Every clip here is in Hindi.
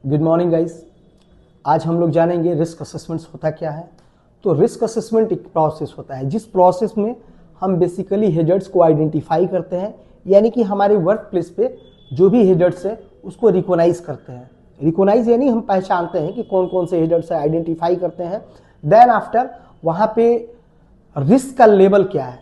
Good morning guys. आज हम लोग जानेंगे रिस्क असेसमेंट्स होता क्या है। तो रिस्क असेसमेंट एक प्रोसेस होता है जिस प्रोसेस में हम बेसिकली हेजर्ड्स को आइडेंटिफाई करते हैं, यानी कि हमारे वर्क प्लेस पे जो भी हेजर्ड्स है उसको रिकॉग्नाइज करते हैं। रिकॉग्नाइज यानी हम पहचानते हैं कि कौन कौन से हेजर्ड्स है, आइडेंटिफाई करते हैं। देन आफ्टर वहाँ पे रिस्क का लेवल क्या है,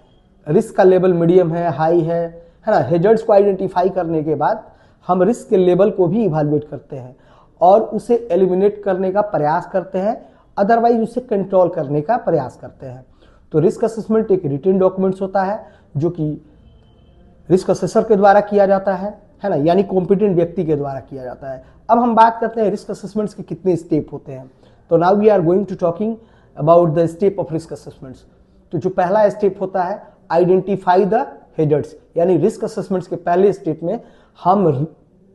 रिस्क का लेवल मीडियम है, हाई है ना। हेजर्ड्स को आइडेंटिफाई करने के बाद हम रिस्क के लेवल को भी इवैल्यूएट करते हैं और उसे एलिमिनेट करने का प्रयास करते हैं, अदरवाइज उसे कंट्रोल करने का प्रयास करते हैं। तो रिस्क असेसमेंट एक रिटन डॉक्यूमेंट्स होता है जो कि रिस्क असेसर के द्वारा किया जाता है ना, यानी कॉम्पिटेंट व्यक्ति के द्वारा किया जाता है। अब हम बात करते हैं रिस्क असेसमेंट्स के कितने स्टेप होते हैं। तो now we are going to talking about the step of risk assessments. तो जो पहला स्टेप होता है आइडेंटिफाई द हेजर्ड्स, यानी रिस्क असेसमेंट्स के पहले स्टेप में हम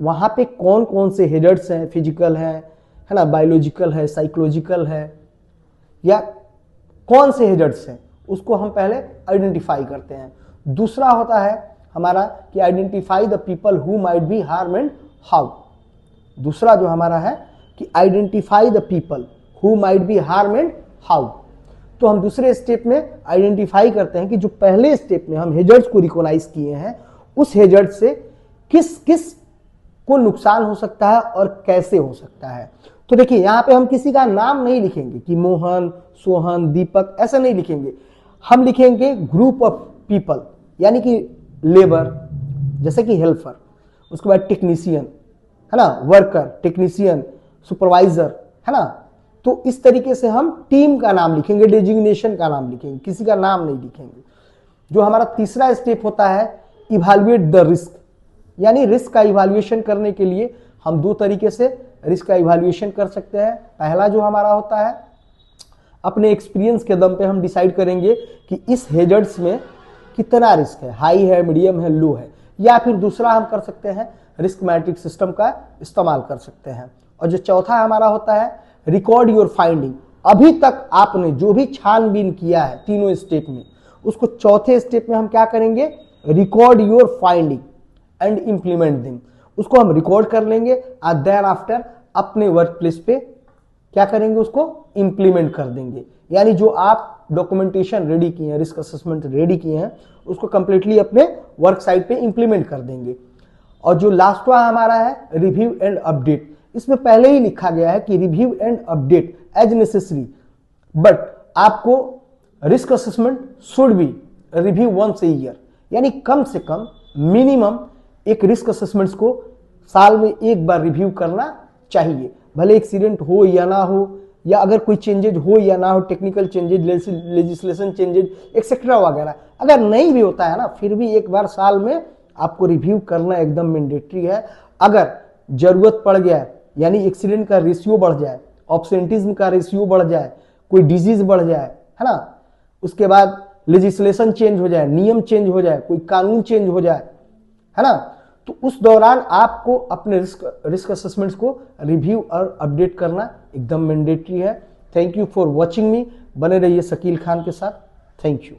वहाँ पे कौन कौन से हेजर्ड्स हैं, फिजिकल है ना, बायोलॉजिकल है, साइकोलॉजिकल है, या कौन से हेजर्ड्स हैं उसको हम पहले आइडेंटिफाई करते हैं। दूसरा होता है हमारा कि identify the people who might be harm and how. दूसरा जो हमारा है कि identify the people who might be harm and how. तो हम दूसरे स्टेप में आइडेंटिफाई करते हैं कि जो पहले स्टेप में हम हेजर्ड्स को रिकॉग्नाइज किए हैं उस हेजर्ड से किस किस को नुकसान हो सकता है और कैसे हो सकता है। तो देखिए यहाँ पे हम किसी का नाम नहीं लिखेंगे कि मोहन, सोहन, दीपक, ऐसा नहीं लिखेंगे। हम लिखेंगे ग्रुप ऑफ पीपल, यानी कि लेबर जैसे कि हेल्पर, उसके बाद टेक्नीशियन है ना, वर्कर, टेक्नीशियन, सुपरवाइजर है ना। तो इस तरीके से हम टीम का नाम लिखेंगे, डेजिग्नेशन का नाम लिखेंगे, किसी का नाम नहीं लिखेंगे। जो हमारा तीसरा स्टेप होता है इवैल्यूएट द रिस्क, यानी रिस्क का इवैल्यूएशन करने के लिए हम दो तरीके से रिस्क का इवैल्यूएशन कर सकते हैं। पहला जो हमारा होता है अपने एक्सपीरियंस के दम पे हम डिसाइड करेंगे कि इस हेजर्ड्स में कितना रिस्क है, हाई है, मीडियम है, लो है। या फिर दूसरा हम कर सकते हैं रिस्क मैट्रिक्स सिस्टम का इस्तेमाल कर सकते हैं। और जो चौथा हमारा होता है रिकॉर्ड योर फाइंडिंग। अभी तक आपने जो भी छानबीन किया है तीनों स्टेप में, उसको चौथे स्टेप में हम क्या करेंगे, record your finding and implement them. उसको हम रिकॉर्ड कर लेंगे और देन आफ्टर अपने वर्क प्लेस पे क्या करेंगे, उसको इंप्लीमेंट कर देंगे। यानी जो आप डॉक्यूमेंटेशन रेडी किए हैं, रिस्क असेसमेंट रेडी किए हैं, उसको कंप्लीटली अपने वर्क साइट पे इंप्लीमेंट कर देंगे। और जो लास्टवा हमारा है रिव्यू एंड अपडेट, इसमें पहले ही लिखा गया है कि review and update as necessary, but आपको risk assessment should be review once a year, यानी कम से कम मिनिमम एक रिस्क असेसमेंट्स को साल में एक बार रिव्यू करना चाहिए। भले एक्सीडेंट हो या ना हो, या अगर कोई चेंजेज हो या ना हो, technical changes, legislation changes etcetera वगैरह, अगर नहीं भी होता है ना, फिर भी एक बार साल में आपको रिव्यू करना एकदम मैंडेटरी है। अगर जरूरत पड़ गया यानी एक्सीडेंट का रेशियो बढ़ जाए, ऑब्सेंटिज्म का रेशियो बढ़ जाए, कोई डिजीज बढ़ जाए है ना, उसके बाद लेजिस्लेशन चेंज हो जाए, नियम चेंज हो जाए, कोई कानून चेंज हो जाए है ना, तो उस दौरान आपको अपने रिस्क असेसमेंट्स को रिव्यू और अपडेट करना एकदम मैंडेटरी है। थैंक यू फॉर वॉचिंग मी। बने रहिए शकील खान के साथ। Thank you.